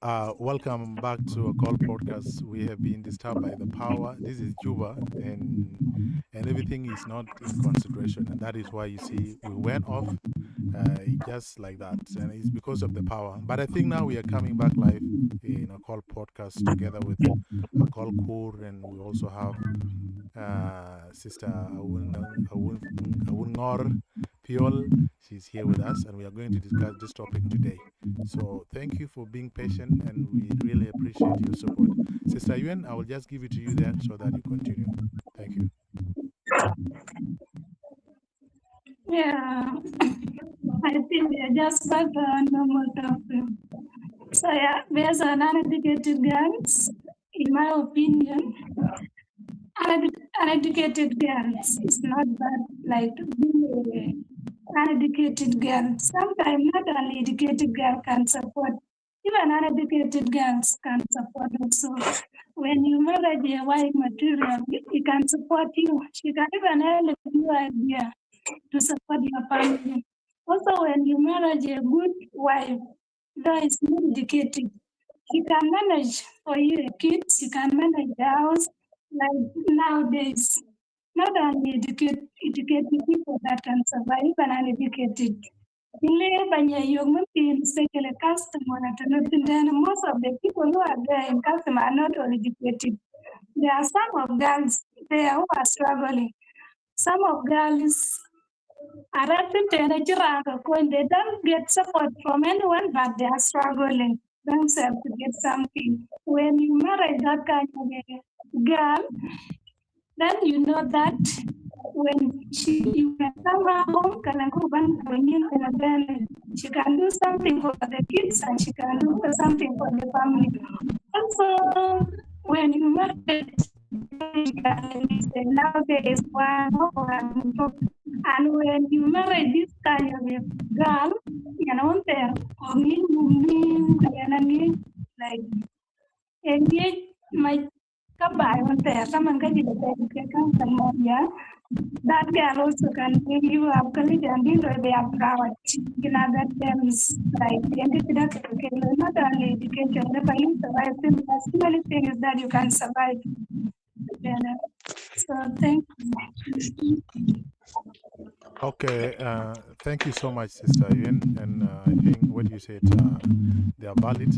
Welcome back to Akol Podcast. We have been disturbed by the power. This is Juba, and everything is not in consideration, and that is why you see we went off just like that, and it's because of the power. But I think now we are coming back live in Akol Podcast together with Akol Kur, and we also have Sister Awun Ngor Piol. She's here with us, and we are going to discuss this topic today. So thank you for being patient, and we really appreciate your support. Sister Yuen, I will just give it to you there so that you continue. Thank you. Yeah, I think we are just back to our normal topic. So yeah, based on uneducated girls, in my opinion, uneducated girls is not bad. Like being an uneducated girl, sometimes not only educated girl can support. Even uneducated girls can support also. When you marry a white material, it can support you. She can even help you idea to support your family. Also, when you marry a good wife that is not educated, she can manage for you the kids, she can manage the house. Like nowadays, not only educated people that can survive, even uneducated. Especially customer, and most of the people who are there in customer are not all educated. There are some of girls there who are struggling. Some of girls are when they don't get support from anyone, but they are struggling themselves to get something. When you marry that kind of a girl, then you know that when you can come home, and then she can do something for the kids and she can do something for the family. Also, when you marry nowadays and when you marry this kind of a girl, you know, there like engage my kabai on there, someone can yeah. That girl also can give you a college and they are proud. You know that them is like not only education, but you survive. There's too many things that you can survive. So thank you. Okay, thank you so much, Sister Yuen, and I think what you said, they are valid.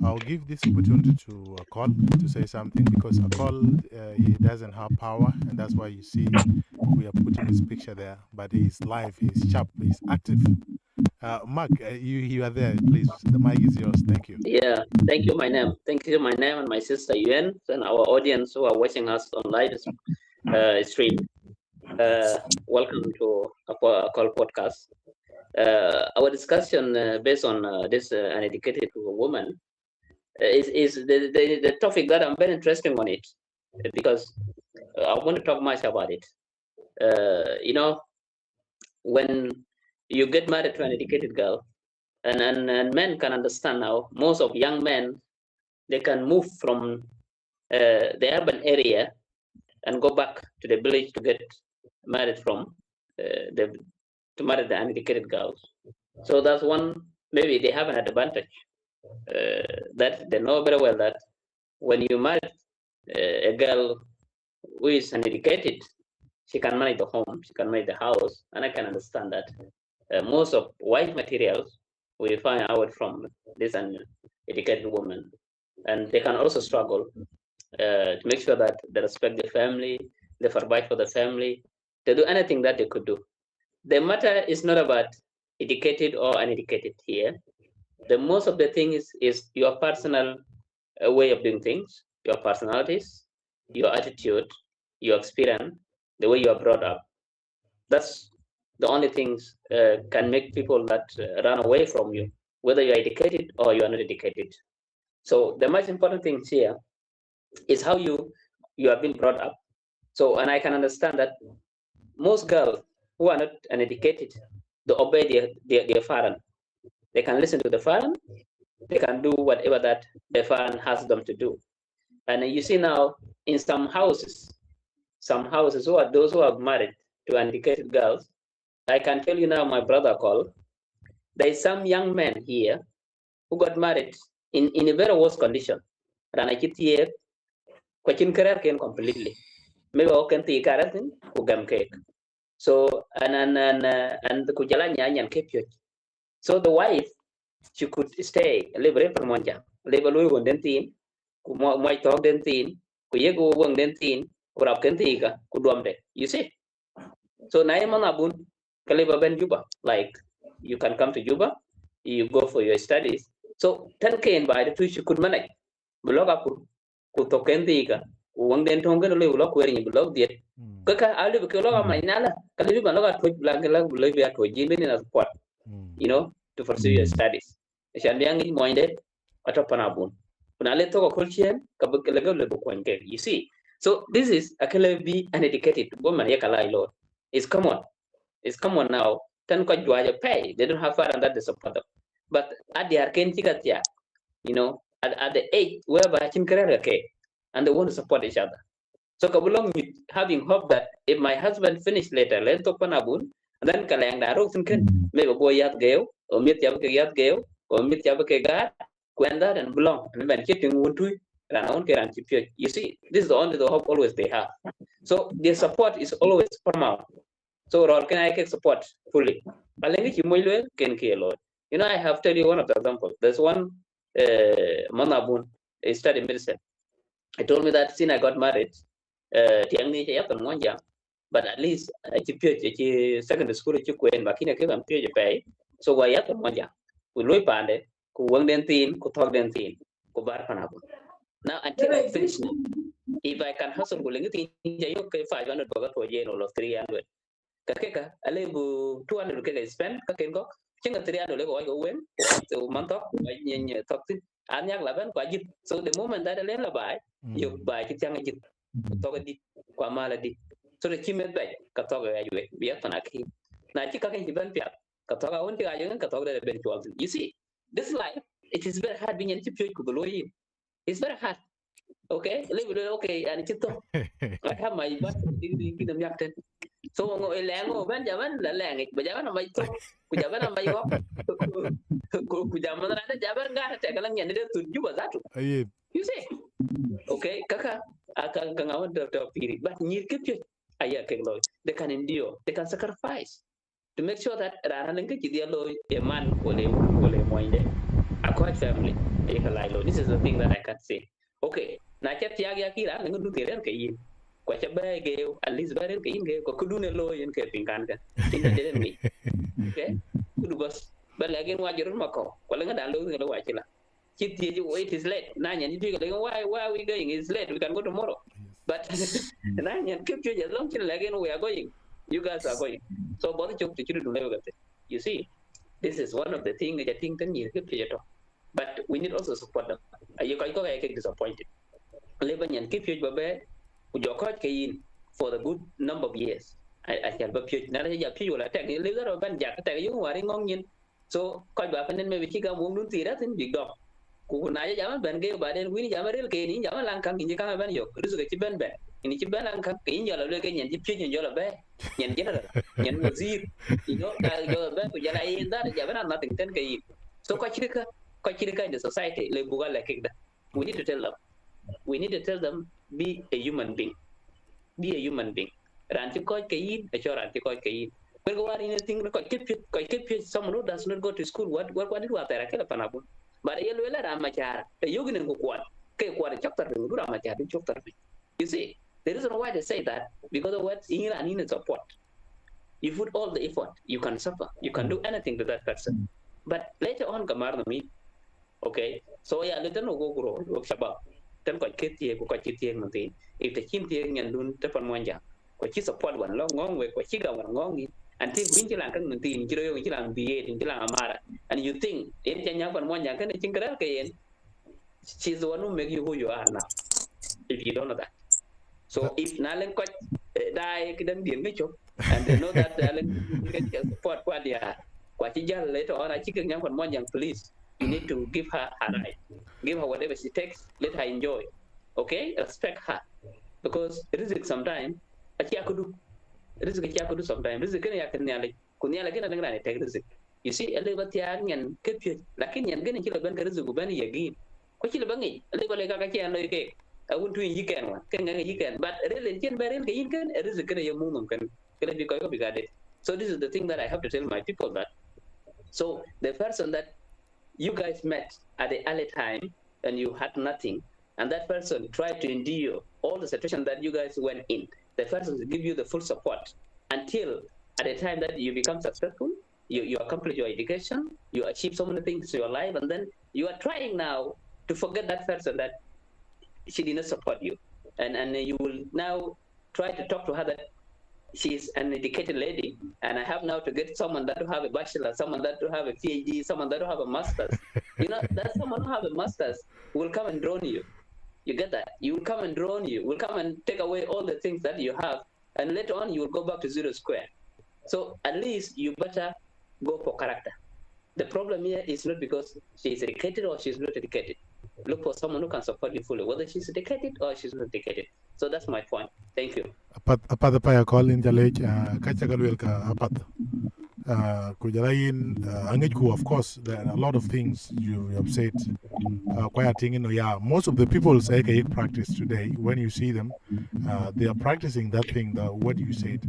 I'll give this opportunity to Akol to say something because Akol, he doesn't have power, and that's why you see we are putting his picture there. But he's live, he's sharp, he's active. Mark, you are there, please. The mic is yours. Thank you. Yeah, thank you, my name. Thank you, my name and my sister Yuen and our audience who are watching us on live stream. Welcome to Akol Podcast. Our discussion based on this uneducated woman is the topic that I'm very interested on it because I want to talk much about it. You know, when you get married to an educated girl, and men can understand now, most of young men, they can move from the urban area and go back to the village to get married from to marry the uneducated girls. So that's one, maybe they have an advantage that they know very well that when you marry a girl who is uneducated, she can manage the home, she can manage the house, and I can understand that most of white materials we find out from this uneducated woman, and they can also struggle to make sure that they respect the family, they provide for the family, they do anything that they could do. The matter is not about educated or uneducated here. The most of the thing is your personal way of doing things, your personalities, your attitude, your experience, the way you are brought up. That's the only things can make people that run away from you, whether you're educated or you are not educated. So the most important thing here is how you have been brought up. So, and I can understand that most girls who are not uneducated, they obey their parent. They can listen to the parent. They can do whatever that the parent has them to do. And you see now in some houses who are those who are married to uneducated girls, I can tell you now, my brother Akol, there is some young men here who got married in a very worse condition rana kitiye ko chin career ken completely maybe o kan ti karatin ku gam ke so and ku jala nya nyan ke pyo so the wife she could stay libre per monja libre lu won den tin ku mo to den tin ku ye ku won den tin ku rap ken ti ka ku dom de you see so na mana bun kaliba ben juba like you can come to juba you go for your studies so tan ken by the two she could manage bloga ku to ken ti ka ku won den tong ken lu lo ku ri blog dia kaka ali ke lo ma inala kalibi ba lo ga to blank la lo bi to jinde ni na support you know to pursue your studies shan yang ni moinde ato panabun kuna le to ko kulchen ka bu le go le bu ko you see so this is akele be uneducated woman ya kala ilo is common. It's common now tan ko jwaja pay they don't have far and that they support them but at the arcane tigatia you know at the age whereby chin career okay and they want to support each other so kabulong having hope that if my husband finish later let to panabun and then kalang da ro sun ken maybe boy yat geo or mit yab ke yat geo or mit yab ke ga kwenda and belong and when kitting won't ran on ke ran chipyo you see this is the only the hope always they have so their support is always paramount so rol can I can support fully alengi chi moy lel ken ke lo you know I have tell you one of the example there's one manabun he studied medicine he told me that since I got married tiang ni ya pan monja but at least chi pye chi secondary school chi kwen ba kina ke ban pye je pay so wa ya pan monja ku loy pande ku wang den tin ku thok den tin ku bar panabun now until I finish now if I can hustle ku lengi tin ja yo ke 500 baga to je no of 300 kakeka alebu 200 keka spend kaken ko chenga 300 lego go wen so mantok nyen tok tin an yak laban kwa jit so the moment that len la bai yo bai ki changa jit to ga di kwa mala di so the chimet bai ka to ga yue biya pana ki na chi kaken ki ban pya ka to ga won ti ga yen ka to ga ben chwal you see this life it is very hard being in chip ku lo yin it's very hard okay level okay and chito I have my but di dam yak ten so ngo elengo ben jaman la lengi ba jaman mai to ku jaman mai go ku jaman na jaman ga ta kala nyen de tun juba zatu Aye. you see okay kaka akan kan awon da piri but nyir ke aya ke lo they can endure they can sacrifice to make sure that rana ngi ki dia lo e man ole moinde a quite family e kala lo this is the thing that I can say okay na chat ya ga kira ngi du tere ke yin kwa cha ba ge at least ba ke yin ge ko kudune lo yin ke pinkan ka tin de ni okay kudu bas ba la gen wajirun mako wala nga dan lo ngi lo wachila chit ye wait is late na nyan you go why are we going it's late we can go tomorrow but na nyan keep you long till again we are going you guys are going so body chok to chiru do you see this is one of the thing that I think can you keep you but we need also support them you go get disappointed labor nyan keep you babe ku jo ko ke yin for the good number of years I can ba pye na ya pye wala tek le ga ban ja ka tek yu wari ngong yin so ko ba panen me bi ga mum dun tira tin big dog ku na ya jaman ben ge ba den wini jaman rel ke ni jaman lang kan ni kan ben yo risu ke ben ben ini ci ben lang kan ke ni jala le ke nyen ci pye nyen jala be nyen jala nyen wazir you know da jala be ku jala yin da jaman na tin ten ke yin so ko chirika in the society le buga le ke da we need to tell them we need to tell them be a human being be a human being ran ci ko ke yin e cho ran ci ko ke yin but go wari ne ting ko ke someone who does not go to school what did what era ke la panabu but yel wela ra machar e yoginen ko kwat ke kwat chapter ndu ra machar du chapter you see the reason why they say that because of what in and in support you put all the effort you can suffer you can do anything to that person but later on kamar no mi okay so ya le tan go gro work sabab tan ko ketie ko ketie ngi if the chin tie nyan dun te pan monja ko chi support wan lo ngong we ko chi ga wan ngong ni until win chi lang kan ngi tin chi ro chi lang biye tin chi lang amara and you think in chen yang pan monja kan chin kra ke yen she's the one who make you who you are now if you don't know that so if na len ko dai ki dan dien ngi chok and they know that len support kwa dia kwa chi jal later on chi kan yang pan monja please you need to give her right give her whatever she takes let her enjoy okay respect her because risk sometimes achi akudu risk sometimes risk kan ya kan nyale kunyala kan nang rane take risk You see, a little bit and keep you, like in and getting children again. What you bangi, a little like a can like I won't do you can, but really, you can, it is a good moon can be quite big. So, this is the thing that I have to tell my people that. So, the person that you guys met at the early time and you had nothing, and that person tried to endure all the situation that you guys went in, the person will give you the full support until at the time that you become successful, you accomplish your education, you achieve so many things in your life, and then you are trying now to forget that person that she did not support you. And you will now try to talk to her that she's an educated lady, and I have now to get someone that to have a bachelor, someone that to have a PhD, someone that to have a master's. That someone who have a master's will come and drown you. You get that? You will come and drown you, will come and take away all the things that you have, and later on you will go back to zero square. So at least you better go for character. The problem here is not because she is educated or she's not educated. Look for someone who can support you fully, whether she's educated or she's not educated. So that's my point. Thank you. Apat the paya call in Jalej, Kachagalwelka, Apat. Kujalayin, Angitku, of course, there are a lot of things you have said. Quite most of the people say practice today, when you see them, they are practicing that thing, what you said.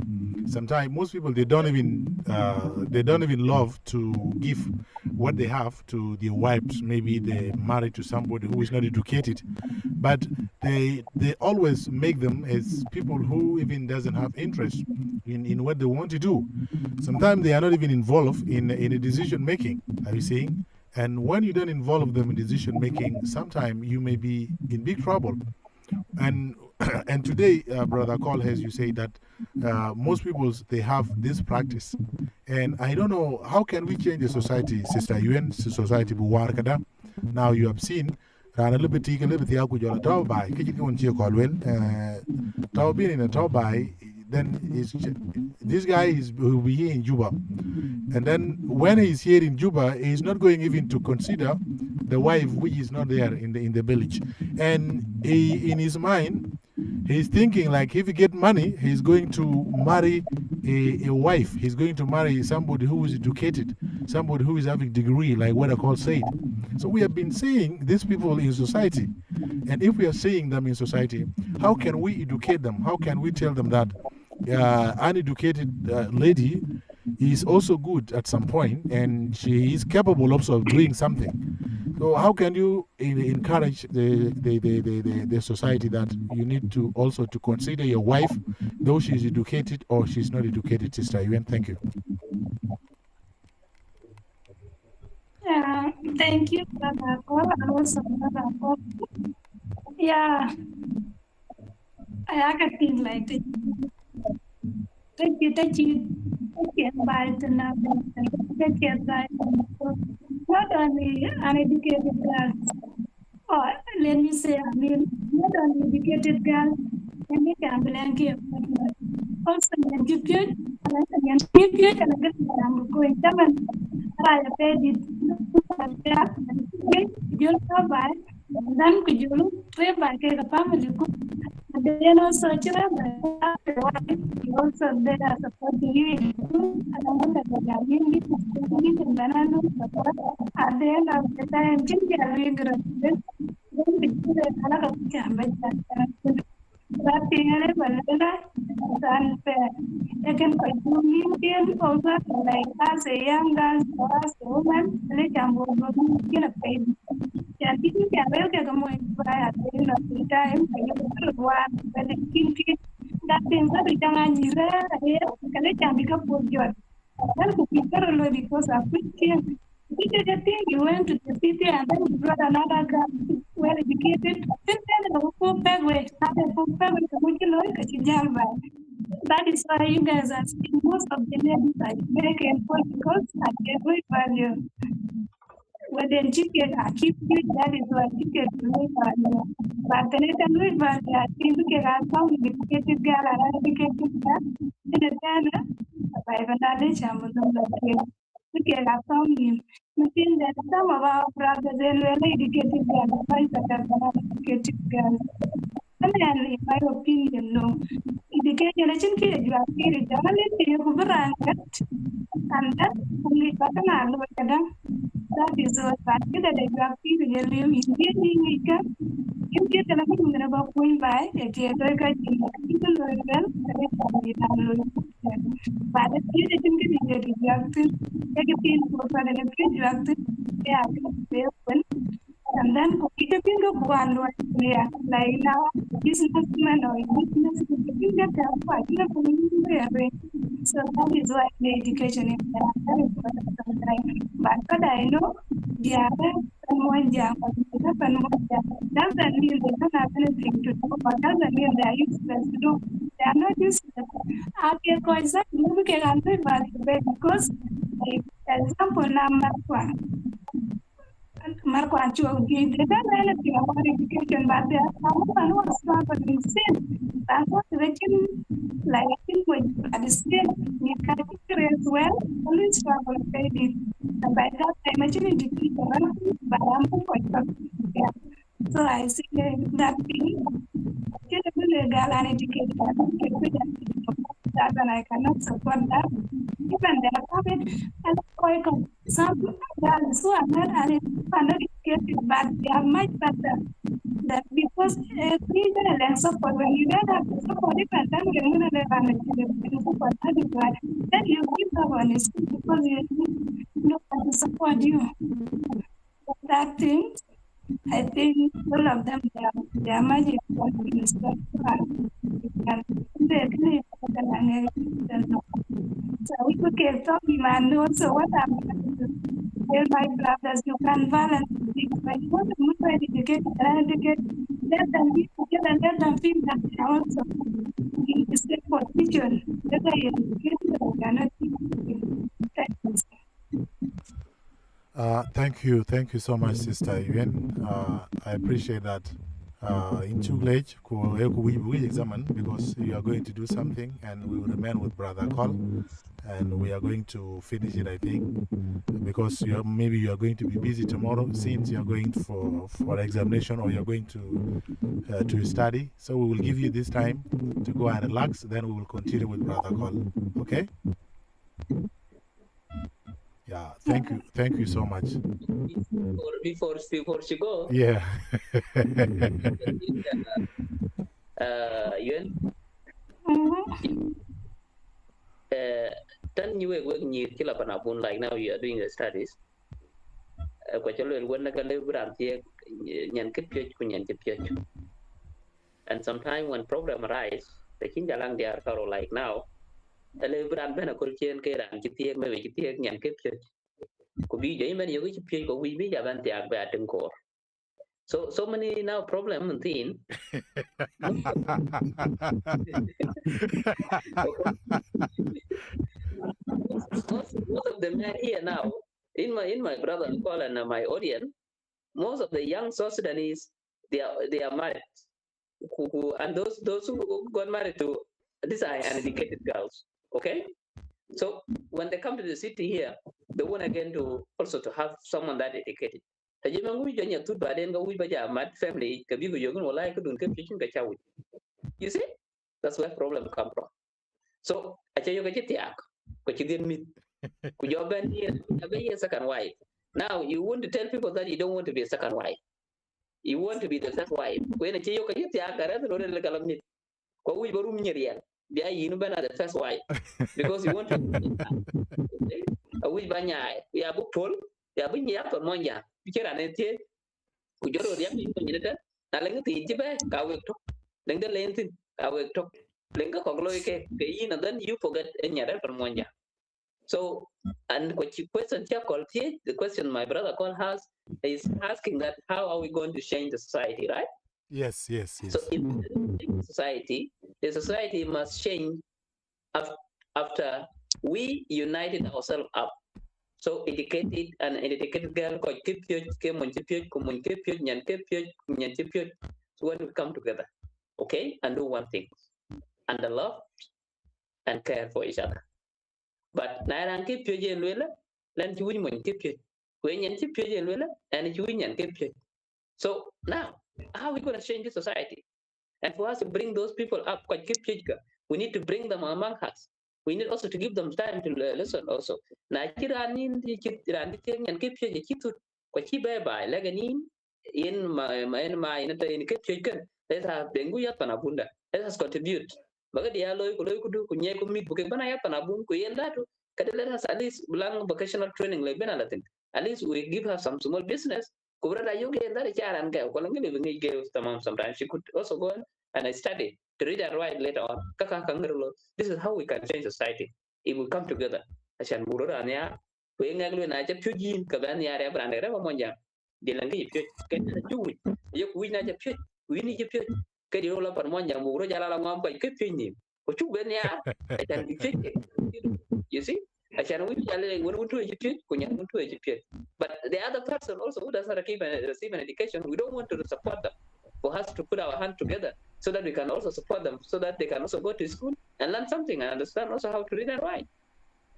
Sometimes most people they don't even love to give what they have to their wives. Maybe they're married to somebody who is not educated, but they always make them as people who even doesn't have interest in what they want to do. Sometimes they are not even involved in a decision making. Are you seeing? And when you don't involve them in decision making, sometimes you may be in big trouble. And today, Brother Akol, as you say, that most people they have this practice, and I don't know how can we change the society, Sister Awien, society buwarkada. Now you have seen. Rana libeti ke libeti aku jola tau bai ke jiki won chie kolwel tau bin in a tau bai. Then this guy will be here in Juba, and then when he's here in Juba, he's not going even to consider the wife which is not there in the village, and in his mind he's thinking like if he get money, he's going to marry a wife. He's going to marry somebody who is educated, somebody who is having degree, like what Akol said. So we have been seeing these people in society, and if we are seeing them in society, how can we educate them? How can we tell them that uneducated lady is also good at some point, and she is capable also of doing something? So how can you encourage the society that you need to also to consider your wife, though she's educated or she's not educated, Sister Awien? Thank you. Thank you, Brother Akol, and also Brother Akol. Yeah, I can think like it. Take it by the number, take it by not only uneducated girls, or let me say, not only educated girls, and they can blanket also educated, and a good I'm going to I paid it, you'll buy, and then could you trade by the family? And then also, also there are supporting you, and I want that they are really supporting and banana support. At the end of the time, they are really good. Then we do a lot of campaigns. That thing is unfair. They can continue also like as a young girl or as a woman, they can go to a baby. Yeah, people can well get a more inspired at the end of the time. When they think that things that we can here, can become good. That's because of which you went to the city and then you brought another girl well educated. That is why you guys are seeing most of the ladies are very careful because at every value. When they chicken are keep it, that is why chicken value. But the little value, I think we can have some educated girl and educated girl in the Ghana. By another chamber, we can have some him. We think that some of our brothers are really educated girls, that are educated girls. And in my opinion, no. Education, I think you are very And then only Katana look at them. That is what I did that exactly the live in the you get a little about going by a theater guide in the people well, but if you didn't get it, you have to take a pill for the you have to yeah, and then kita pindah bukan luar ya, lain lah businessman or business kita apa kita perlu ya, so that is why the education is very important sometimes. But I know dia semua jam, kita semua jam. Doesn't mean they don't have anything to do, but doesn't mean they are useless to do. They are not useless. After course, we can answer because, like, example number one. Marco Ancho gave the anything about education, but there are someone who was struggling still. That's what they can like but still you can as well, only struggle with it. And by that time actually defeat but I'm quite yeah. So I see that thing girl uneducated that and I cannot support that. Even they are coming and quite some girls who are not uneducated, but they are much better. That because we don't support when you don't have to support it, and then you're going to support that is why then you give up on it because you don't want to support you. That thing, I think all of them they are much important. So we could get talking and also what I'm tell my brothers you can balance things, but you want to move educate and educate, let them be together and let them feel that they are also in the same position. Whether you educate or cannot Thank you so much, Sister Awien. I appreciate that. In Tuglage, we examine because you are going to do something, and we will remain with Brother Akol, and we are going to finish it, I think, because maybe you are going to be busy tomorrow since you are going for examination or you are going to study. So we will give you this time to go and relax. Then we will continue with Brother Akol. Okay? Yeah, thank you so much. Before she go, yeah. Yuen, then you were working in Kilapanabun, like now you are doing the studies. And sometimes when problem arise, the Kinjalang they are like now. A liberal ben a culture and Kitiak maybe Kitiak and Kipchurch. Could be Jamin, you wish you go we be Avantiak bad in Ngor. So many now problem and thing. Most of the men here now, in my brother Akol and my audience, most of the young South Sudanese they are married. And those who got married to these are uneducated girls. Okay? So when they come to the city here, they want again to also to have someone that educated. Family, you see, that's where problem come from. So second wife. Now you want to tell people that you don't want to be a second wife. You want to be the first wife. When the first wife because you want to we banya ya bu pol ya bu nya to monja pikira ne tie ku joro ya mi ni da na lenga ti jibe ka we to lenga lentin ka we to lenga ko loy ke yin and then you forget nya da monja. So and what you question the question my brother Akol has is asking that how are we going to change the society, right? Yes. So in the society must change after we united ourselves up. So educated and educated girl so when we come together, okay, and do one thing, and love and care for each other. But naran keep you then you win keep you when you keep you and you win and keep you. So now how are we going to change the society? And for us to bring those people up, we need to bring them among us. We need also to give them time to listen also. Na chiranin di chiran di tiang yan kip che chitu ko chi bye laganin in ma in ta in kip che kan let us bengu ya panabunda let us contribute baga dia loy ko du ko nye ko mit buke bana ya panabun ko yen datu kada let us at least belang vocational training le bena latin at least we give her some small business kubra da yoge da charan ga ko langi le ngi ge tamam sometimes she could also go and study to read and write later on kaka kangro this is how we can change society if we come together asan buru ania we ngaglu na cha pyujin ka ban ya re brande re mo jang de langi pyu ke na chu ye ku na cha pyu ku ni cha pyu ke di lo par mo jang buru jala la ngom ko ke pyu ni ko chu ben ya asan di pyu you see asan we jale won won to pyu ko nya won to pyu but the other person also who does not receive an education we don't want to support them for us to put our hand together so that we can also support them so that they can also go to school and learn something and understand also how to read and write.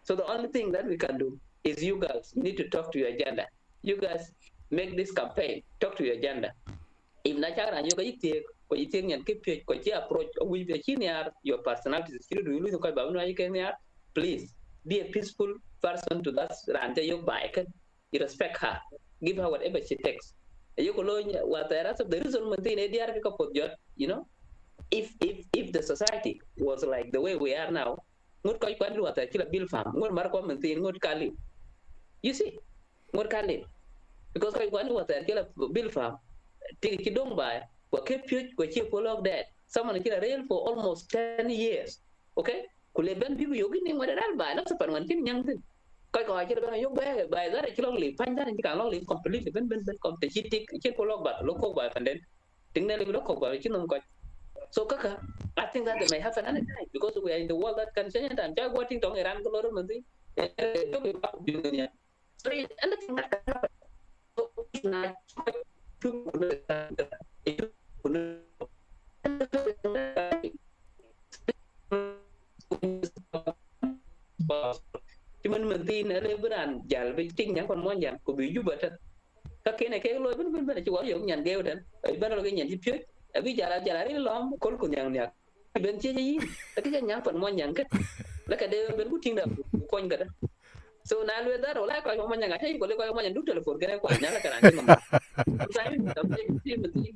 So the only thing that we can do is you guys need to talk to your agenda. You guys make this campaign, talk to your agenda. If na chara nyo ka yitie ko yitie nyan ke pye ko chi approach we be chiniar your personality is still do you ko ba no ay ken please be a peaceful person to that rante yok ba can you respect her give her whatever she takes you ko lo wa tera so the reason maintain ADR ka pot jot you know if the society was like the way we are now ngut ko kwandi wa ta kila bill fam ngut mar ko maintain ngut kali you see ngut kali because ko kwandi wa ta kila bill fam tiki kidong ba ko kepyo ko chi ko log that someone kila rail for almost 10 years okay kule ben bibu yogi ni ngada dal ba na sa pan wan kin nyang tin ko kila ben yog ba da kila li pan da ni kan lo li completely ben competitive chi ko log ba lo ko ba pan den ting na li lo ko ba chi non ko so kaka I think that they may happen anytime because we are in the world that can change and jag what tong iran ko lo man ti so anything that can happen so na cuman mentin ale beran jal be ting yang kon mon yang ko bi jubata ka kene ke lo ben ci war yo nyan gew den ay ben lo nyan ci pye abi jala ri lom kol ko nyang nyak ben ci yi ta ke nyang kon mon yang ket la ka de ben ku ting da ko nga da so na lu da ro la ko mo nyang ay ko le ko mo nyang du telephone kene ko nyala ka ran ngam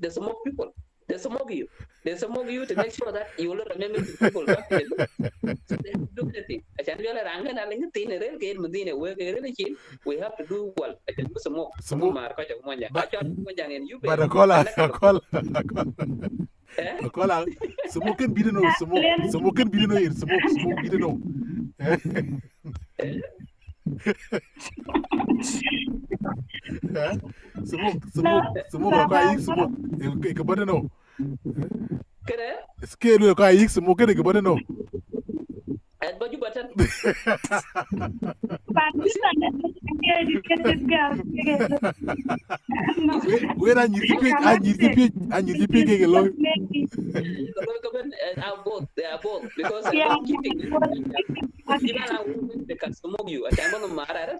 there's some more people there's some of you to make sure that you will remember people back then so they have to do the thing asan yo la ranga na ling tin re ke medine we ke re chin we have to do well asan some more mar ko mo nyang ka mo nyang en you but akola smoking bidino smoking bidino ir smoke bidino smoke ko ay smoke ke bodeno kere skelu ko ay smoke ke bodeno at baju batan but this is an educated girl. Where are you picking a lot? They are both because Yeah. they can smoke you. I can't know Mara.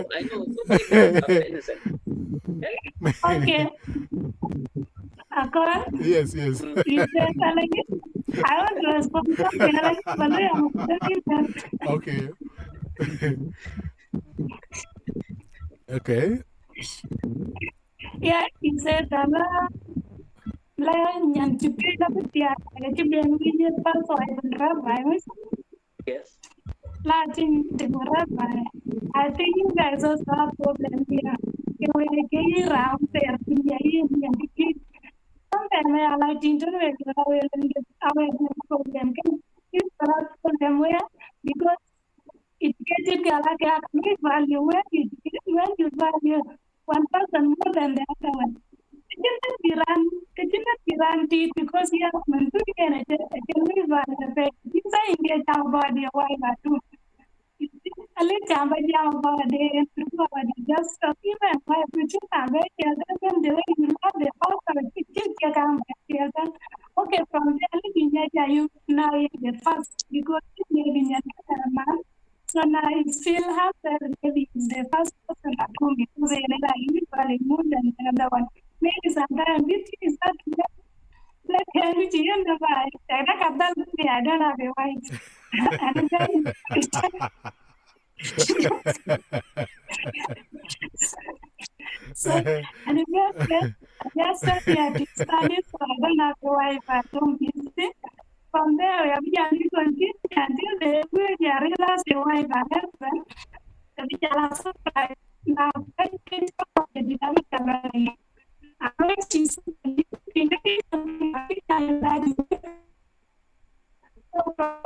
I know. Innocent. Okay. Akol? Yes. You said like it? I want to respond to something like Okay. Okay. Yeah, he said la nyan chipi la pitia chipi ngi pa so I virus. Yes. La tin the I think you guys also have problem here. You know, they get around there, sometimes I like to interact with our problem. It's for them where because educated girl like value when you value one person more than the other one. It cannot be run because you have to get a genuine value. These are engaged about your wife too. A little about the just even my future the way you love the house okay, from there you now the first because maybe man. So now I still have maybe the first person at home because they usually more than the other one. Maybe sometimes this is that Can we see the wife? I don't have a wife. And then so and just said yeah, to study, so I don't have a wife at home. From there, we have to continue until they realize the wife and husband. The child surprised. Now, I think the dynamic learning. I like to indicate something that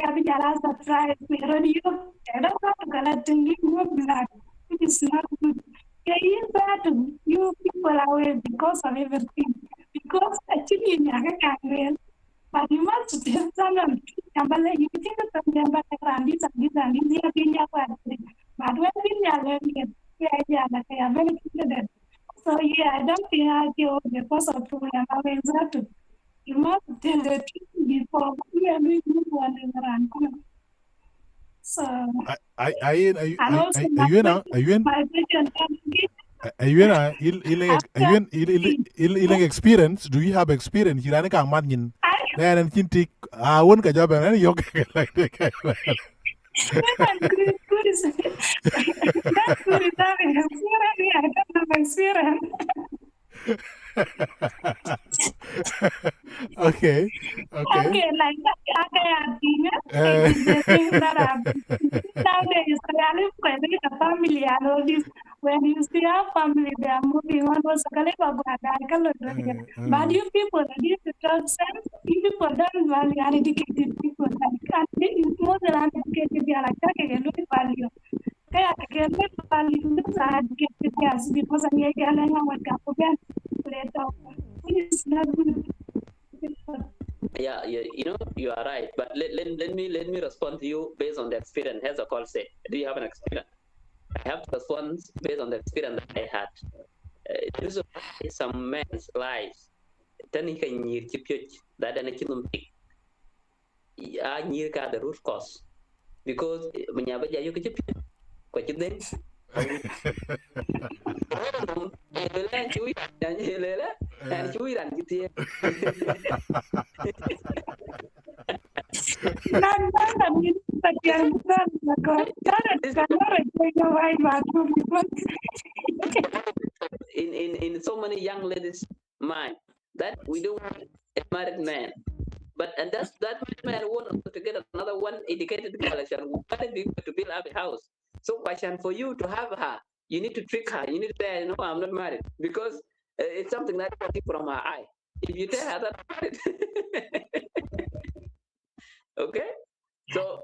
kami jalan surprise radio ada apa collecting more blood it is not good is bad you people are aware because of everything because actually in your but you must tell someone you think that this but when we are learning yeah very good so yeah I don't think I do because of problem you must tell the truth before we are doing one around. So, and also my ilang experience, do you have experience? Hirani kang manyin. Then and tintik won ka job and yok like good is that's good is having experience. I don't have experience. Okay, like it is the thing that nowadays the family and all this. When you see our family, they are moving on. But you people need to talk sense. You people don't value uneducated people. More than uneducated, they are like taking a value. Kaya kaya value sa uneducated guys because I'm yelling what again. It's not good. Yeah, you know, you are right. But let me respond to you based on the experience. As Akol said, do you have an experience? I have to respond based on the experience that I had. There is some men's lives. Then he can near that and a pick. I near the root cause because when you have a chip, what you think? In so many young ladies' mind that we don't want a married man. But and that man want to get another one educated girl to build up a house. So question for you to have her, you need to trick her. You need to say, no, I'm not married because it's something that comes from her eye. If you tell her that I'm married, okay. So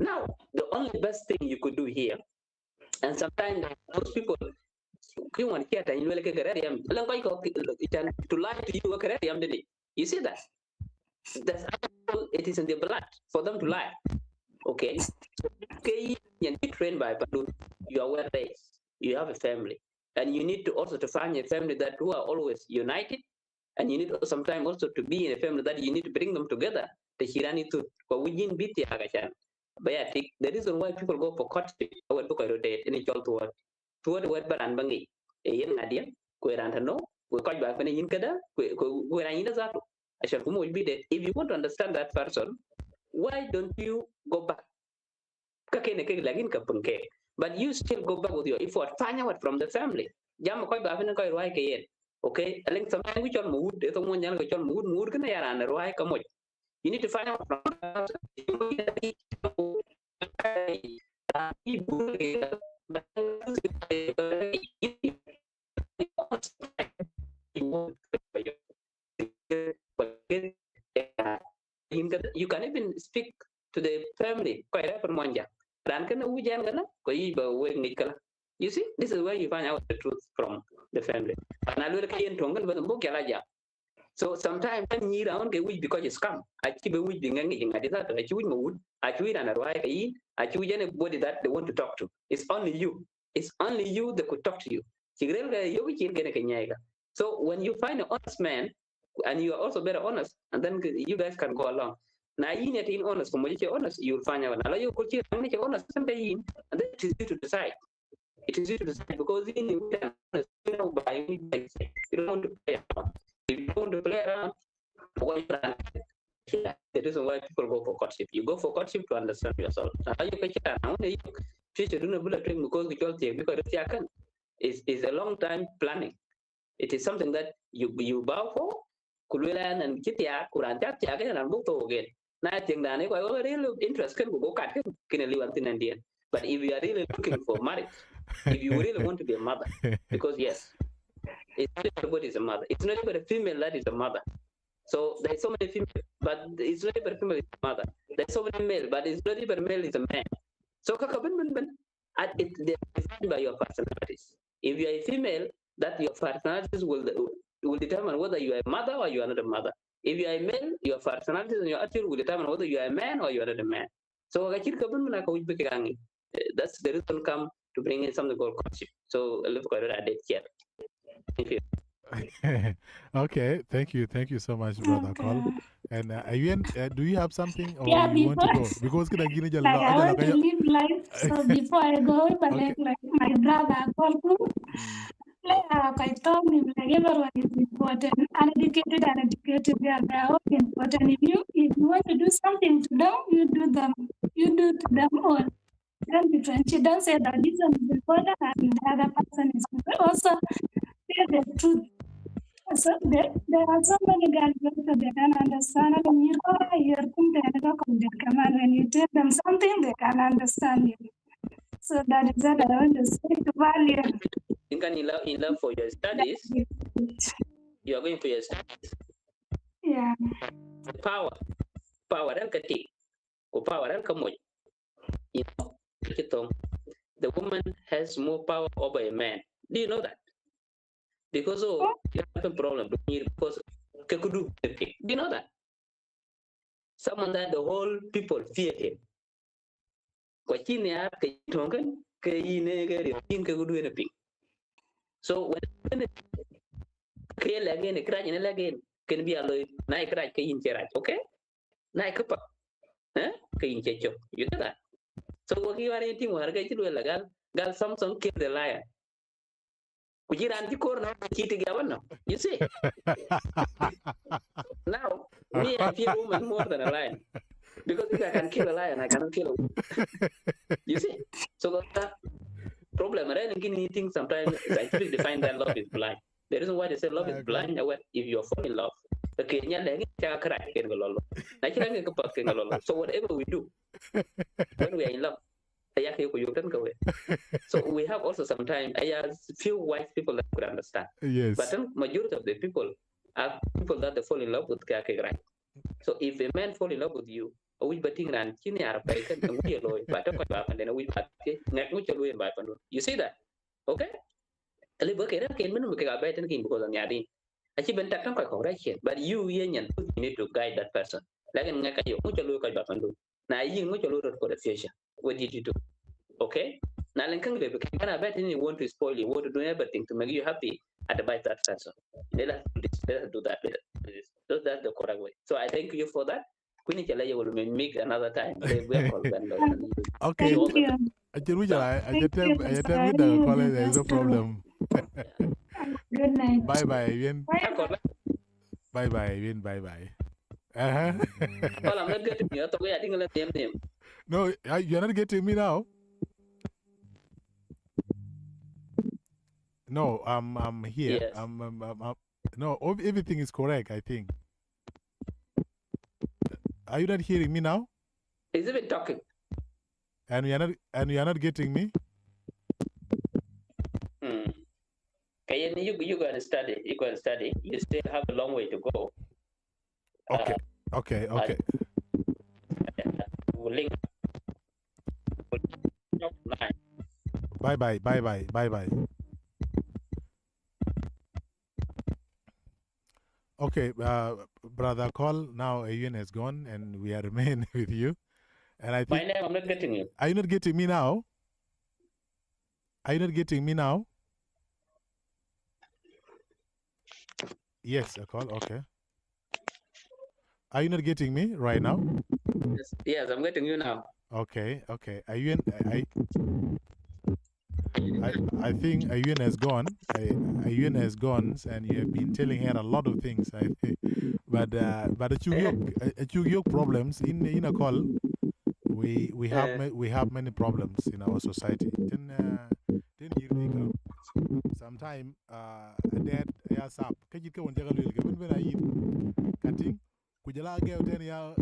now the only best thing you could do here, and sometimes those people. You want to to lie to you, you see that? That's it is in the blood for them to lie. Okay. Okay, you trained by Padun, you are well raised, you have a family, and you need to also to find a family that who are always united, and you need sometimes also to be in a family that you need to bring them together. The Hirani to the reason why people go for courtship, I will book a rotate in a child toward word baran bangi. Yen nadia, Querantano, we call back when in Kada, where I zato. I shall come will be that if you want to understand that person, why don't you go back? But you still go back with your effort, find out from the family. Jam quite back and quite right again. Okay, I think sometimes we on mood, if someone young which on mood can and right come with. You need to find out from you can even speak to the family. You see, this is where you find out the truth from the family. So sometimes when you around get weak because it's come. I keep a weak being anything. I decided I choose mood. I choose and I choose anybody that they want to talk to. It's only you. It's only you that could talk to you. So when you find an honest man, and you are also very honest, and then you guys can go along. Now you need to honest, from you're honest, you'll find out. Now you could honest, and then it is you to decide. It is you to decide because you know by you don't want to pay. If you want to play around, the reason why people go for courtship. You go for courtship to understand yourself. Now you can future because is a long time planning. It is something that you bow for. Kululan and Kitia, Kuran Tatia, and book again. Now I think that I really interest can go cut can live in Indian. But if you are really looking for marriage, if you really want to be a mother, because yes, it's not everybody is a mother. It's not even a female that is a mother. So there's so many female, but it's not even female is a mother. There's so many male, but it's not even male is a man. So they're defined by your personalities. If you are a female, that your personalities will determine whether you are a mother or you are not a mother. If you are a male, your personalities and your attitude will determine whether you are a man or you are not a man. So that's the reason come to bring in something called courtship. So let's go ahead and here. Thank you. Okay, thank you so much, brother Akol. And Awien, do you have something or Yeah, you want to before, go? Because like I want to live life, so before I go, but Okay. like my brother Akol, I told him like everyone is important. Uneducated and educated, they are all important. If you want to do something to them, you do to them all. Don't differentiate. Don't say that this one is important and the other person is important. Also, say the truth. So there are so many guys that they can understand. And when you tell them something, they can understand you. So that is what I want to say to value. In love for your studies, you are going for your studies. Yeah. Power and kati, power and kamoy. You know, the woman has more power over a man. Do you know that? Because you have a problem because do you know that? Someone that the whole people fear him. So when again can be alloyed okay? You know that. So what you are eating gal Samsung kill the lion. You see? Now, me, I fear woman more than a lion. Because if I can kill a lion, I cannot kill a woman. You see? So that problem, I don't think sometimes scientifically define that love is blind. The reason why they say love is blind, if you fall in love, so whatever we do, when we are in love, so we have also sometimes few wise people that could understand. Yes. But then majority of the people are people that they fall in love with right. So if a man fall in love with you, we betting ran kini arpa ikan we loy but and then we you see that? Okay? Ali berkira ken men mereka gabai ten kin because nyari. Aci bentak kan kau but you need to guide that person. Lagan ngaka yo mucho loy kau bapandu. Na yin mucho loy for the future. What did you do? Okay? Now, you want to spoil you, want to do everything to make you happy, advise that person. Let us do that. So that's the correct way. So I thank you for that. You will make another time. Okay. Thank you. I tell there is no problem. Good night. Bye bye, Awien. Bye bye, Awien. Bye bye. Well, I'm not getting you. I think I'll let name. No, you're not getting me now. No, I'm here. Yes. No, everything is correct, I think. Are you not hearing me now? Is it talking? And you're not getting me? Okay, you go and study. You go and study. You still have a long way to go. Okay. Okay. Link. Bye. Okay, brother Akol, now Awien has gone and we are remain with you. And I think My name, I'm not getting you. Are you not getting me now? Are you not getting me now? Yes, Akol, okay. Are you not getting me right now? Yes, I'm getting you now. Okay. Awien, I think Awien has gone. Awien has gone, and you have been telling her a lot of things. But a Chugyok problems in a call. We have many problems in our society. Then you sometime a dad ya sap kajit ka wonjaga lwel ka ben ayin kating kujala ge ten ya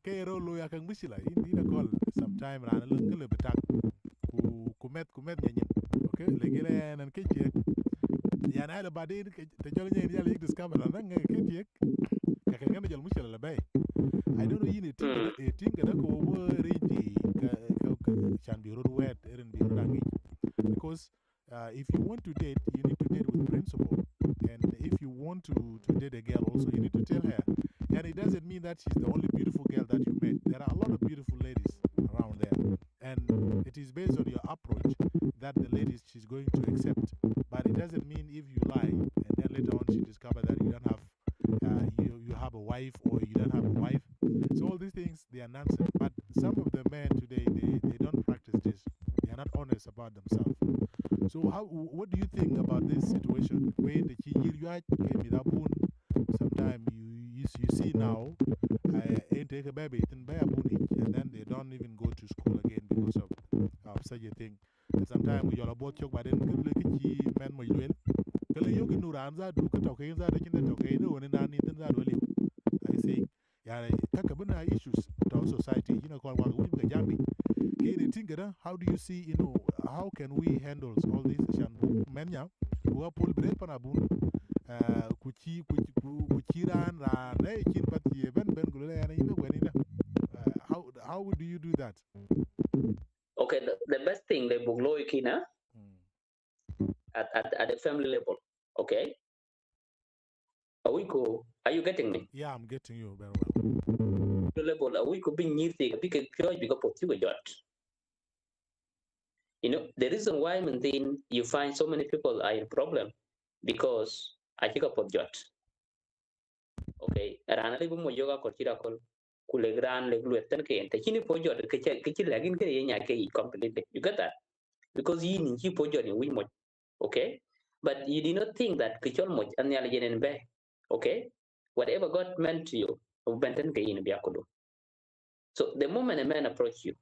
kero lo ya kang misila in a call sometime rana lung ka lebetak kumet nyanyin okay legere nan kejie ya na da badin te jol nyen ya lik discover na nga kejie ka kan ngana jol misila la bay I don't know yin tinga da ko wo reji ka chan bi road wet erin bi road because if you want to date, you need to date with principle. And if you want to date a girl also, you need to tell her. And it doesn't mean that she's the only beautiful girl that you met. There are a lot of beautiful ladies around there. And it is based on your approach that the ladies she's going to accept. But it doesn't mean if you lie and then later on she discovers that you don't have you have a wife or you don't have a wife. So all these things they are nonsense. But some of the men today they don't practice this. They are not honest about themselves. So what do you think about this situation? When the sometimes you see now, ain't take a baby and then they don't even go to school again because of such a thing. And sometimes we all about but then good look at men my well. Kala yogi nuranza do ka tauke za da kin da tauke ne wani na ni tin za dole. I say ya kaka buna issues to our society call wa wuji ga jambi. How do you see, how can we handle all this? Menya, who are pull bread panabun, kuchiran, kin but ben gulay and how do you do that? Okay, the best thing the bugloy kina at the family level. Okay. Are you getting me? Yeah, I'm getting you very well. The level a week being near the big pure because of you got. The reason why maintain you find so many people are in problem because I think about jot. Okay, rana libu mo yoga kortira kol kulegran legluetan ke ente kini po jot ke lagin ke yenya ke completely. You get that? Because you need po jot in we mo. Okay? But you did not think that kichol mo and the alien be. Okay? Whatever God meant to you, benten ke in biakodo. So the moment a man approach you,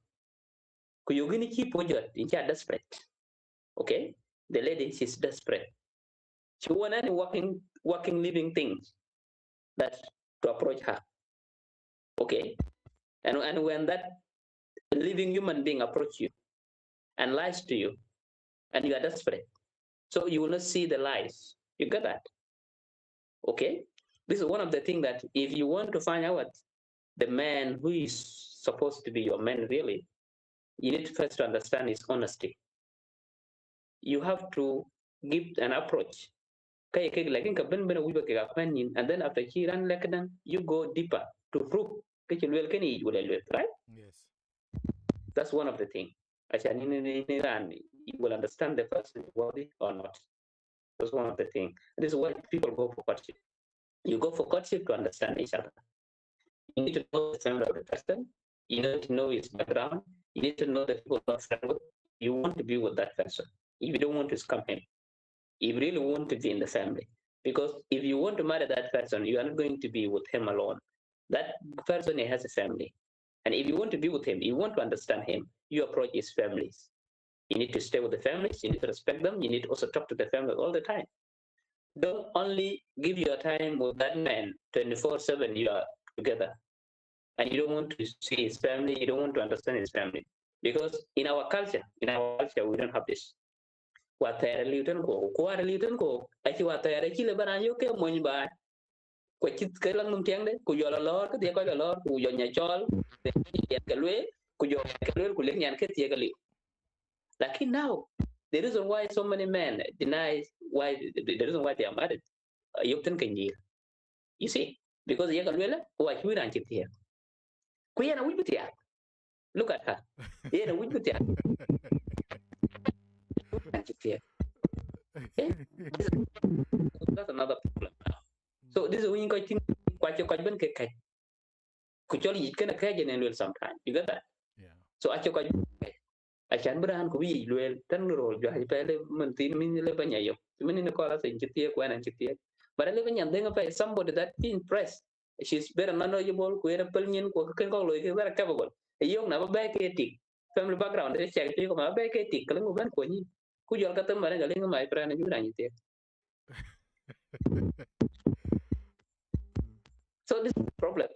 kuyugini keep pojot in desperate. Okay? The lady she's desperate. She want any working living things that to approach her. Okay? And when that living human being approach you and lies to you, and you are desperate, so you will not see the lies. You get that? Okay? This is one of the things that if you want to find out the man who is supposed to be your man really, you need first to understand his honesty. You have to give an approach. And then after he ran like that, you go deeper to prove right? Yes. That's one of the things. You will understand the person worthy or not. That's one of the things. This is why people go for courtship. You go for courtship to understand each other. You need to know the family of the person. You need to know his background. You need to know the people not friend with. You want to be with that person. If you don't want to scam him, you really want to be in the family. Because if you want to marry that person, you are not going to be with him alone. That person has a family. And if you want to be with him, you want to understand him, you approach his families. You need to stay with the families, you need to respect them, you need to also talk to the family all the time. Don't only give your time with that man 24/7, you are together. And you don't want to see his family, you don't want to understand his family. Because in our culture, we don't have this. Watayara liutan ko, kuara liutan ko, aci watayara cile baranyo ke moñ ba. Ko cit ke lang num tiang de, ku yo la lor, ke dia ko la lor, ku yo nya chol, ke lwe, ku yo ke lwe ku lek nyan ke tie ke li. Lakin now, the reason why so many men deny why the reason why they are married, yuktan kenjil. You see, because ye ke lwe la, wa ci wiran cit tie. Ku yana wuj bitia. Look at her. Yana wuj bitia. That's another problem now. So this is when you go think quite ben ke kucholi kana kaje ne lel sometimes. You get that? Yeah. So acho achan bran ko wi luel tan ro jo hai pele man tin min le banya yo min ne ko la sen chitie ko nan chitie but le banya denga pa somebody that be impressed she's better knowledgeable ko era pel nyin ko ken ko lo ke very capable e yo na ba ke tik family background de check ti ko ma ba ke tik ko ban ko ni ku jol ka tam bare ga le mai pra ne ju dan chitie so this is the problem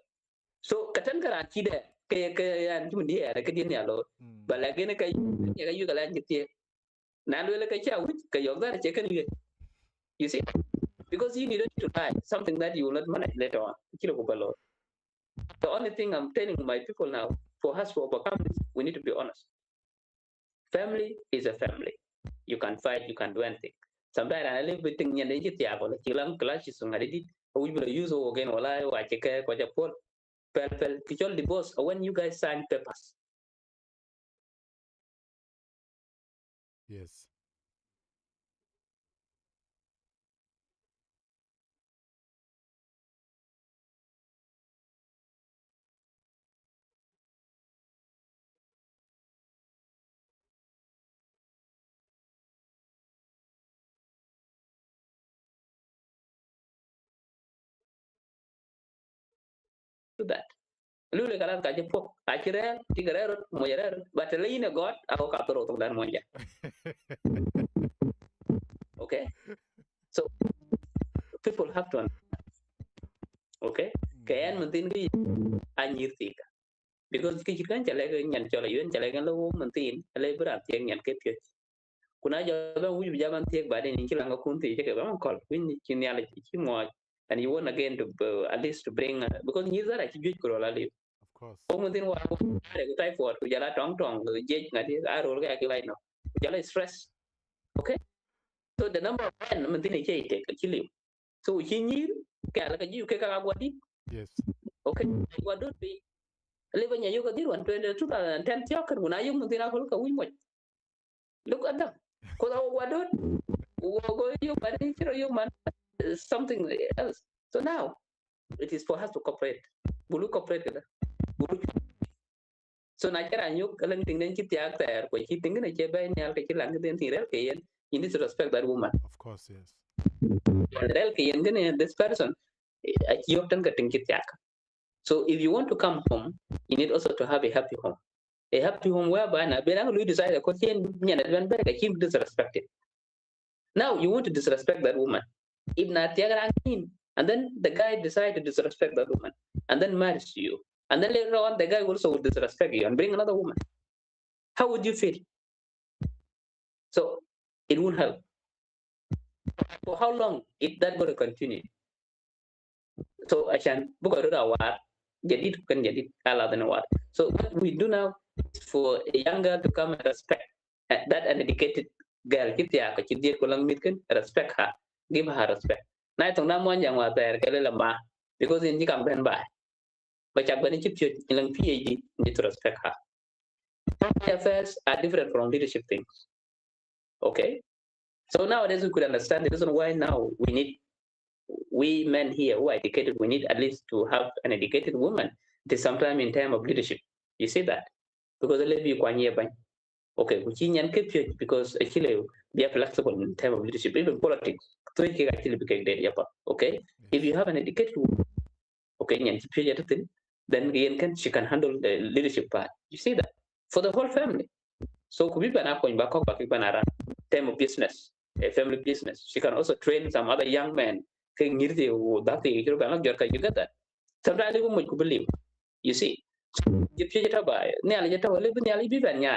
so katan kara chi de ke an ju ndi era ke din ya lo ba la ke ne ka ya ga yu ga la chitie na lo le ka cha wi ka yo ga che kan you see because you needed to buy something that you will not manage later on. The only thing I'm telling my people now, for us to overcome this, we need to be honest. Family is a family. You can fight, you can do anything. Sometimes I live with things and they get like kilang clashes on Reddit. We will use again or I check what you put. Well, divorce when you guys sign papers. Yes. Do that. Lulu kalan kaje pok akirel tigarero moyerero but leine god ako kapero to dan monja okay so people have to okay kayan mentin ki anyir tika because ki kan chale ga nyan chale yun chale ga lo mentin ale berat yang nyan ke pye kuna jaban wuju jaban tek ba den ki langa kunti ke ba kol win ki nyala ki mo and you want again to at least to bring because ni zara ki juj ko la le Of course. o mentin wa ko are ko typhoid ko jala tong tong je ngadi aro ga ki right now jala stress okay so the number of men mentin ke ite ki liu so ki nyir ka la ka ju ke ka gwadi Yes. okay gwadot bi le banya yo ka dirwan 2010 tiok kuna yo mentin ko ka wi mo look at them ko da gwadot go you but you man something else so now it is for us to cooperate bulu cooperate kada bulu so na kira nyuk kalang ting den kiti akter ko kiti ngene che bay nyal ke kilang den tirel ke yen you need to respect that woman Of course, yes. rel ke yen ngene this person yok tan ka ting kiti ak so if you want to come home you need also to have a happy home whereby na belang lu decide ko chen nyana ben be ka kim disrespect it now you want to disrespect that woman if not and then the guy decide to disrespect that woman and then marries you and then later on the guy also will disrespect you and bring another woman how would you feel so it won't help for how long is that going to continue so عشان بقى war جديد kan جديد ala than war so what we do now is for a young girl to come and respect that an educated girl kita ya kecil dia kulang mitkan respect her give her respect na itong namon yang water kala lama because hindi kam ben ba baca bani chip chip ilang PhD need to respect her family affairs are different from leadership things okay so nowadays we could understand the reason why now we men here who are educated we need at least to have an educated woman to sometime in time of leadership you see that because the lady kwanye ban okay kuchinyan keep because actually they are flexible in time of leadership even politics so it can actually become dead yapa okay if you have an educated woman okay nyan then she can handle the leadership part you see that for the whole family so kubi bana ko ba ko ba ki bana ran time of business a family business she can also train some other young men ke ngirde o date jero bana jor ka you get that sometimes ko mo ko believe you see je pye ta ba ne ala je ta wale bi ne ala bi ban nya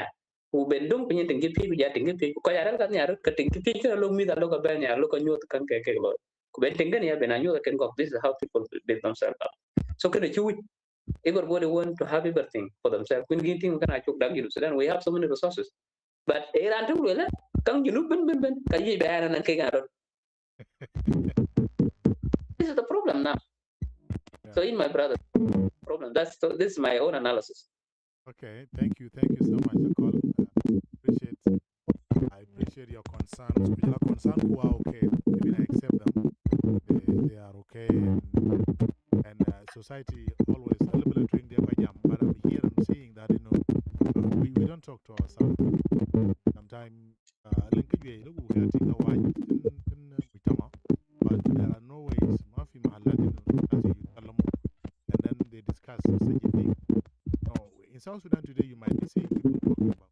u ben dong pinyin ting pi ja ting pi ko ya ran kan ya ka ting pi ka lo mi da lo ka ban ya lo ka nyot kan ke lo ko ben ting ya ben anyo kan go this is how people build themselves up so can you everybody want to have everything for themselves when getting kan achuk dag you Sudan we have so many resources but iran tu wala kan you ben ka yi bayaran nan kai ga this is the problem now so in my brother problem this is my own analysis Okay, thank you so much, Akol. I appreciate your concerns. Your concern who are okay, even I accept them. They are okay, and society always a little bit of drink their but I'm here. I'm seeing that we don't talk to ourselves. Sometimes, but there are no ways. Mafi mahalat and then they discuss such a thing. No, in South Sudan today, you might be seeing people talking about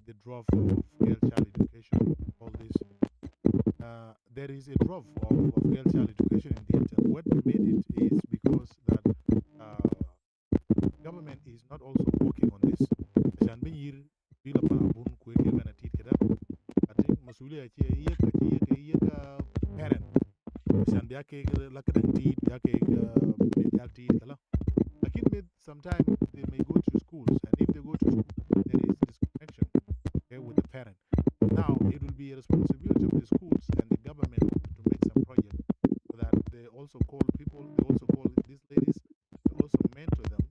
the drop of girl child education, all this. There is a drop of girl child education indeed. And what made it is because that government is not also working on this. عشان بنير بيلا بنابون كويك أنا تيت كده. I think مسؤولية هي parent. عشان بياكي لكن تيت بياكي بيجال تيت كلا. Like sometimes they may go to schools, and if they go to school, there is disconnection, okay, with the parent. Now it will be a responsibility of the schools and the government to make some project so that they also call people, they also call these ladies, they also mentor them,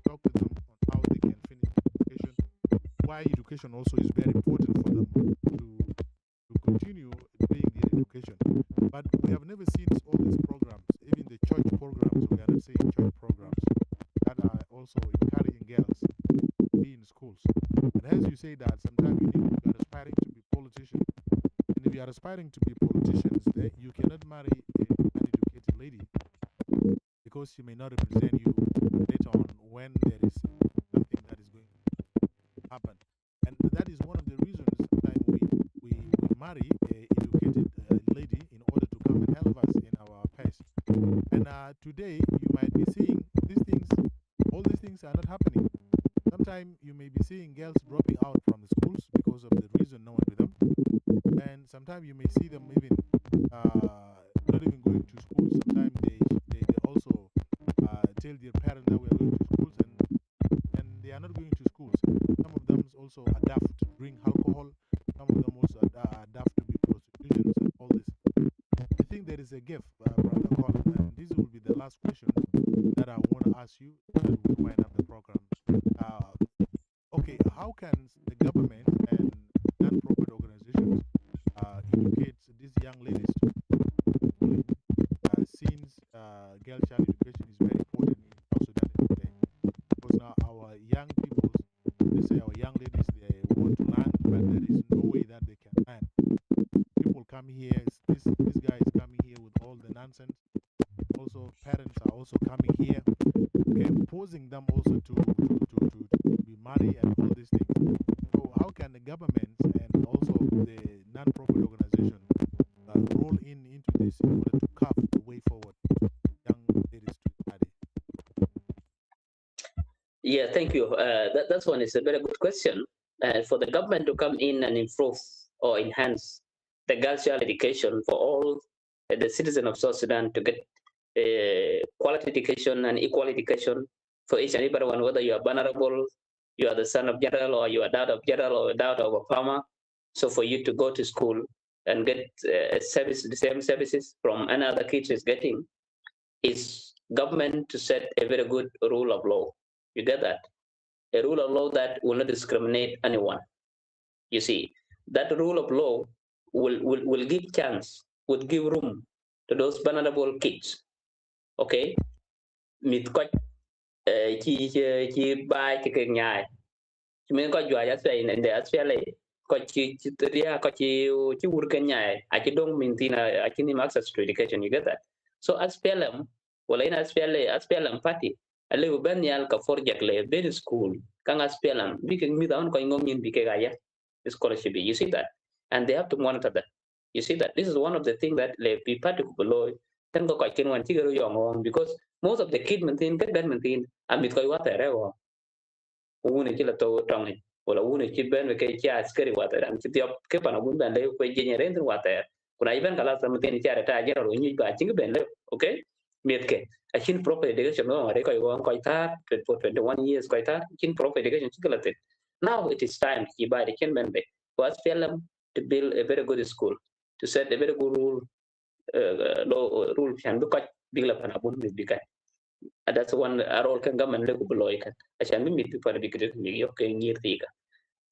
talk to them on how they can finish education, why education also is very important for them to continue doing their education. But we have never seen all these programs, even the church programs. We are not saying church programs that are also encouraging girls to be in schools. And as you say that sometimes you are aspiring to be politicians. And if you are aspiring to be politicians, then you cannot marry an uneducated lady because she may not represent you later on when there is something that is going to happen. And that is one of the reasons sometimes we marry an educated lady in order to come and help us in our pace. And today you might be seeing these things, all these things are not happening. Sometimes you may be seeing girls dropping out from the schools because of the reason known to them. And sometimes you may see them even not even going to school. Sometimes they also tell their parents that we are going to schools and they are not going to schools. Some of them also adapt to drink alcohol. Some of them also adapt to be prostitutions and all this. I think there is a gift, Brother Akol, and this will be the last question that I want to ask you and we wind up the program. Okay, how can the government and non-profit organizations educate these young ladies since girl child education is very important in South Sudan today? Because now our young people, let's say our young ladies, they want to learn, but there is no way that they can learn. People come here, this guy is coming here with all the nonsense. Also, parents are also coming here, okay, posing them also to be married and all these things. So how can the government and also the non-profit organization roll into this in order to carve the way forward to young ladies to study? Yeah, thank you. That one is a very good question. For the government to come in and improve or enhance the girls' child education for all the citizens of South Sudan to get quality education and equal education for each and everyone, whether you are vulnerable, you are the son of general, or you are dad of general, or dad of a farmer. So for you to go to school and get the same services from any other kids is getting, is government to set a very good rule of law. You get that? A rule of law that will not discriminate anyone. You see, that rule of law will give chance, would give room to those vulnerable kids. Okay? Mit ko chi bai chi ke nyai. Chi men ko jwa ya sai ne de asfele ko chi ria ko chi ur ke nyai. A chi dong min tina a chi ni access to education. You get that? So SPLM, well in SPLM party, a little ben yal ka forjak le very school kang SPLM bi ke mi down ko ngom yin bi ke ga ya scholarship. You see that? And they have to monitor that. You see that? This is one of the things that le be party below can go quite one figure young because most of the kid maintain get ben maintain and mit ko wa tere wo une kila to tongi wala une kid ben ke cha askari wa tere am ti op ke pana bun ben le ko jenere ndr wa tere kuna iben kala sa maintain cha ta jero ro nyi ba chinga ben le okay miet ke a chin proper education no are ko ta for 21 years ko ta chin proper education chikala te now it is time to buy the kin ben be was film to build a very good school to set a very good rule can look at bigla pana bun bika that's one role can government le below kan asan mi mi para bikre mi yo ke ngir tiga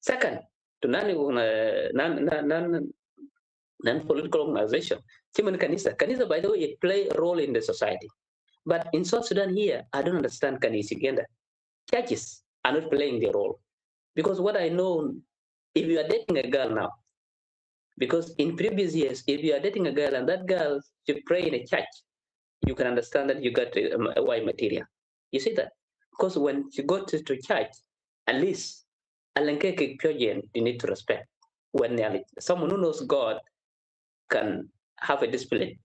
second to non political organization chiman kanisa by the way it play a role in the society but in South Sudan here I don't understand kanisa agenda churches are not playing their role Because what I know, if you are dating a girl now, because in previous years, if you are dating a girl and that girl should pray in a church, you can understand that you got a white material. You see that? Because when you go to church, at least you need to respect. When someone who knows God can have a discipline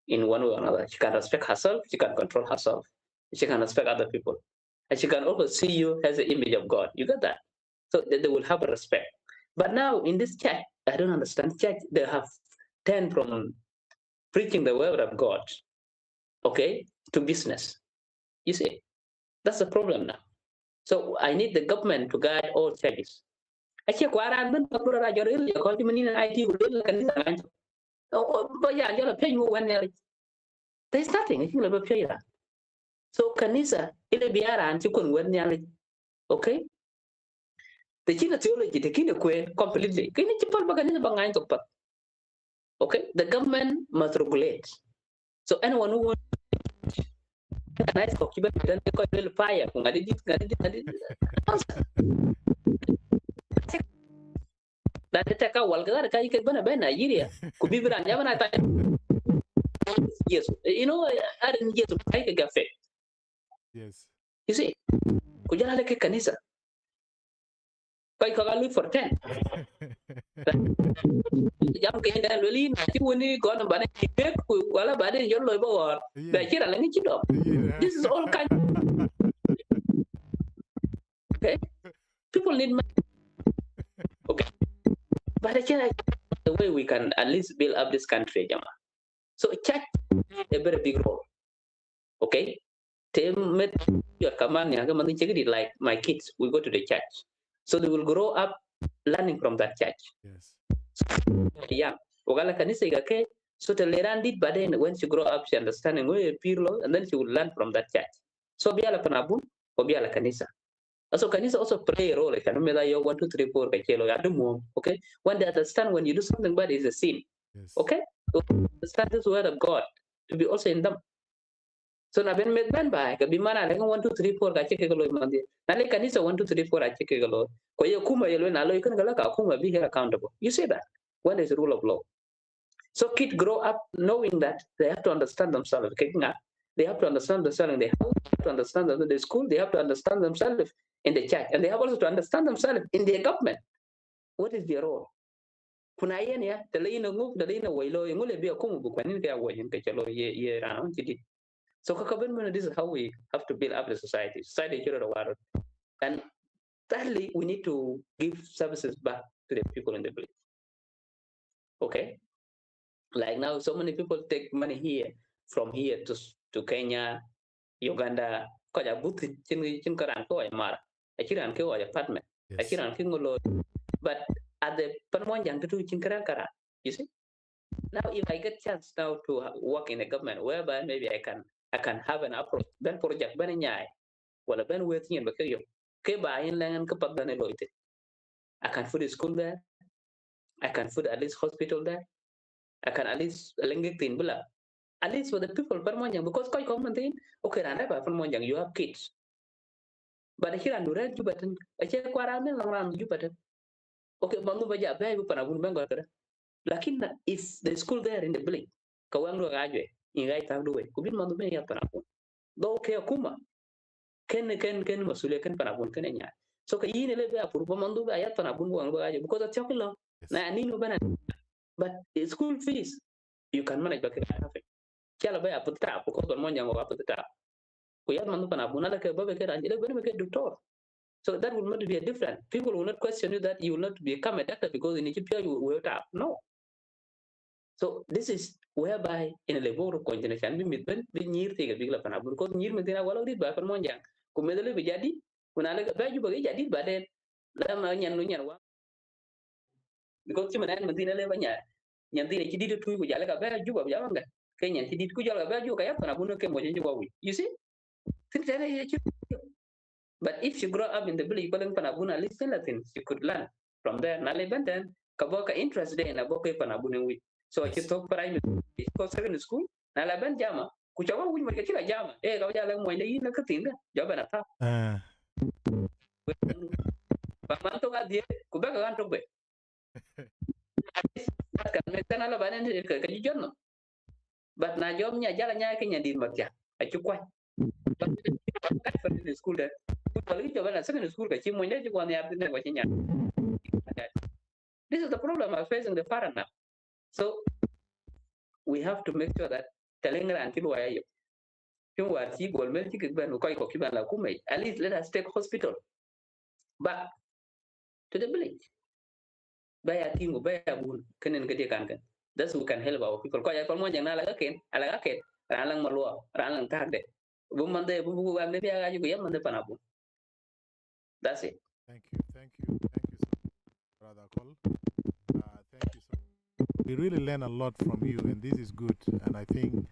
in one way or another. She can respect herself, she can control herself, she can respect other people. And she can also see you as the image of God. You get that? So they will have a respect. But now in this church, I don't understand. Church, they have turned from preaching the word of God, okay, to business. You see, that's the problem now. So I need the government to guide all churches. Actually, kwaran ben pakura ra joril ya ko timani na IT ulil kan ni sangan. Oh, but yeah, you're paying you when there's nothing. I think level pay that. So kanisa ile biara anti kun wen nyali. Okay? The China theology the kine kwen completely. Kini chipal ba kanisa ba ngayon to. Okay? The government must regulate. So anyone who wants nice ko kiba dan ko ile fire kung ngadi dan ta ka wal ga ka ikay bana ba Nigeria ku bibira nya bana ta yes you know I didn't get to take a cafe. Yes. You see ku jala ke kanisa kai ka galu for 10 jam ke dan loli ti woni ko na bana ke ku wala bana yo loy ba war ba kira la ni ci do this is all kind. Okay, people need money. Okay, but the way we can at least build up this country, Jama. So church a very big role. Okay, met your command like my kids will go to the church, so they will grow up learning from that church. Yes. Yeah, Ogala kanisa igake. So the lerandit, but then when she grow up, she understanding where pirlo, and then she will learn from that church. So biala panabun, or biala kanisa. So kanisa also play a role. Like, 1, 2, 3, 4, okay? When they understand when you do something bad is a sin. Yes. Okay? So understand this word of God to be also in them. So na ben met ben ba ka bimana le 1, 2, 3, 4 ka cheke galo mandi. Na le kanisa 1, 2, 3, 4 a cheke galo. Ko ye kuma yelo na lo ikon gala ka kuma be accountable. You say that. When is the rule of law? So kids grow up knowing that they have to understand themselves. They have to understand themselves in the house, they have to understand them in the school, they have to understand themselves in the church, and they have also to understand themselves in their government. What is their role? Kuna yen ya talina nguk talina wailo ngule bia kumu bukwanin kaya wayin kachalo ye rano chidi. So this is how we have to build up the society. Society is the world. And thirdly, we need to give services back to the people in the village. Okay? Like now, so many people take money here from here to Kenya, Uganda, koja buti chin karan ko ay mara. Achiran ko ay apartment. Achiran ko ngolo. But at the panmonjang to chin karan. You see? Now if I get chance now to work in a government whereby maybe I can have an approach, then project ben nyai. Wala ben wet yin bakayo. Ke ba in langan ko pagdane loite. I can put a school there. I can put at least hospital there. I can at least lengitin bula. At least for the people permonjang because koi commenting okay randa ba permonjang you have kids. But here and red you button. I check quarame lang you button. Okay, bangu baja ba you panabun bangor kada. Lakin if the school there in the village, kawang do gajwe, ingai tag do we. Kubin mandu be ya panabun. Do ke akuma. Ken masule ken panabun ken nya. So ka yini le be apur mandu be ayat panabun wang gajwe because that's your law. Na ninu bana. But the school fees you can manage back it. Kala ba aput ta because permonjang wa aput ta. Kuyat mandu panabun ala ke ba be ke ranjile be ke doctor. So that will not be a different. People will not question you that you will not become a doctor because in Ethiopia you will tap. No. So this is whereby in a labor continuation be midben be near thing a big lapana because near medina wala di ba kan monjang ku medele be jadi kuna le ba ju ba jadi ba den la ma nyan no nyan wa because ci manan medina le ba nya nyan ti ci ditu ku jala ka ba ju ba jama nga ke nyan ci dit ku jala ba ju ka ya pana bunu ke mo je wa wi you see think that but if you grow up in the village balang pana buna listen latin you could learn from there na le benden ka boka interest de na boka pana bunu wi. So I talk primary school, secondary school. Na laban jama. Kuchawa wujud mereka kira jama. Kau jalan mulai lagi nak ketingga. Jawaban apa? Paman dia ku be kan to be kan me kan ala banen ka jonno but na jom nya jala nya ke nya di makya a ci kwa in school that pali to bana secondary school ka ci mo ne ci ko ne abdine ko ci nya this is the problem I'm facing the parent now. So we have to make sure that telling until why you war ci gol mel ci ban ko ko ki ban la ku may at least let us take hospital back to the village baya tingo baya bun kenen gede kan kan that's who can help our people ko ya ko mo jang na la ka ken ala ka ken ralang malwa ralang tagde bu man de bu am ne biya ga ju yam man de panabu that's it. Thank you, thank you, thank you, so much, Brother Akol. Thank you so much. We really learn a lot from you, and this is good. And I think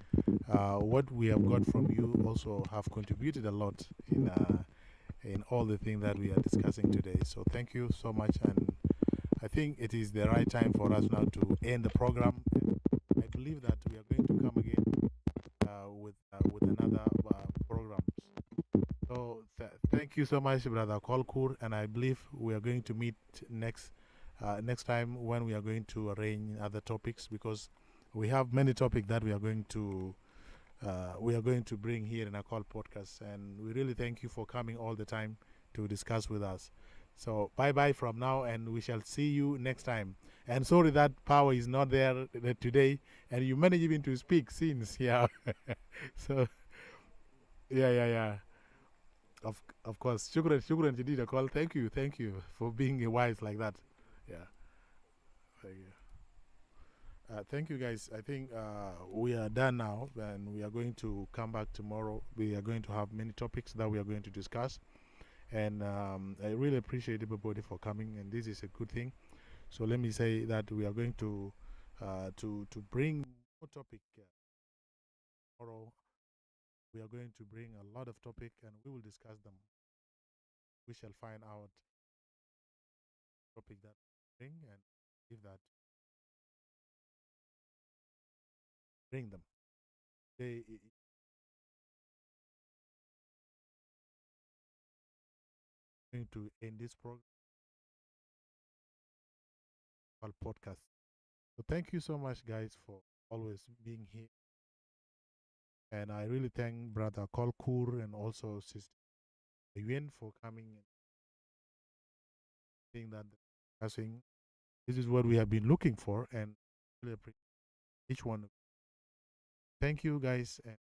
what we have got from you also have contributed a lot in all the things that we are discussing today. So thank you so much, and I think it is the right time for us now to end the program. And I believe that we are going to come again with another programs. So thank you so much, Brother Kolkur, and I believe we are going to meet next time when we are going to arrange other topics, because we have many topics that we are going to bring here in Akol Podcast, and we really thank you for coming all the time to discuss with us. So bye bye from now, and we shall see you next time. And sorry that Power is not there today, and you managed even to speak since, yeah. So yeah. Of course, shukran indeed, Akol. Thank you for being wise like that. Yeah, thank you. Thank you, guys. I think we are done now, and we are going to come back tomorrow. We are going to have many topics that we are going to discuss, and I really appreciate everybody for coming, and this is a good thing. So let me say that we are going to bring more topic tomorrow. We are going to bring a lot of topic, and we will discuss them. We shall find out topic that we bring, and if that bring them. They going to end this program called podcast. So thank you so much, guys, for always being here. And I really thank Brother Kolkur and also Sister Awien for coming and saying that discussing. This is what we have been looking for, and really appreciate each one. Thank you, guys. And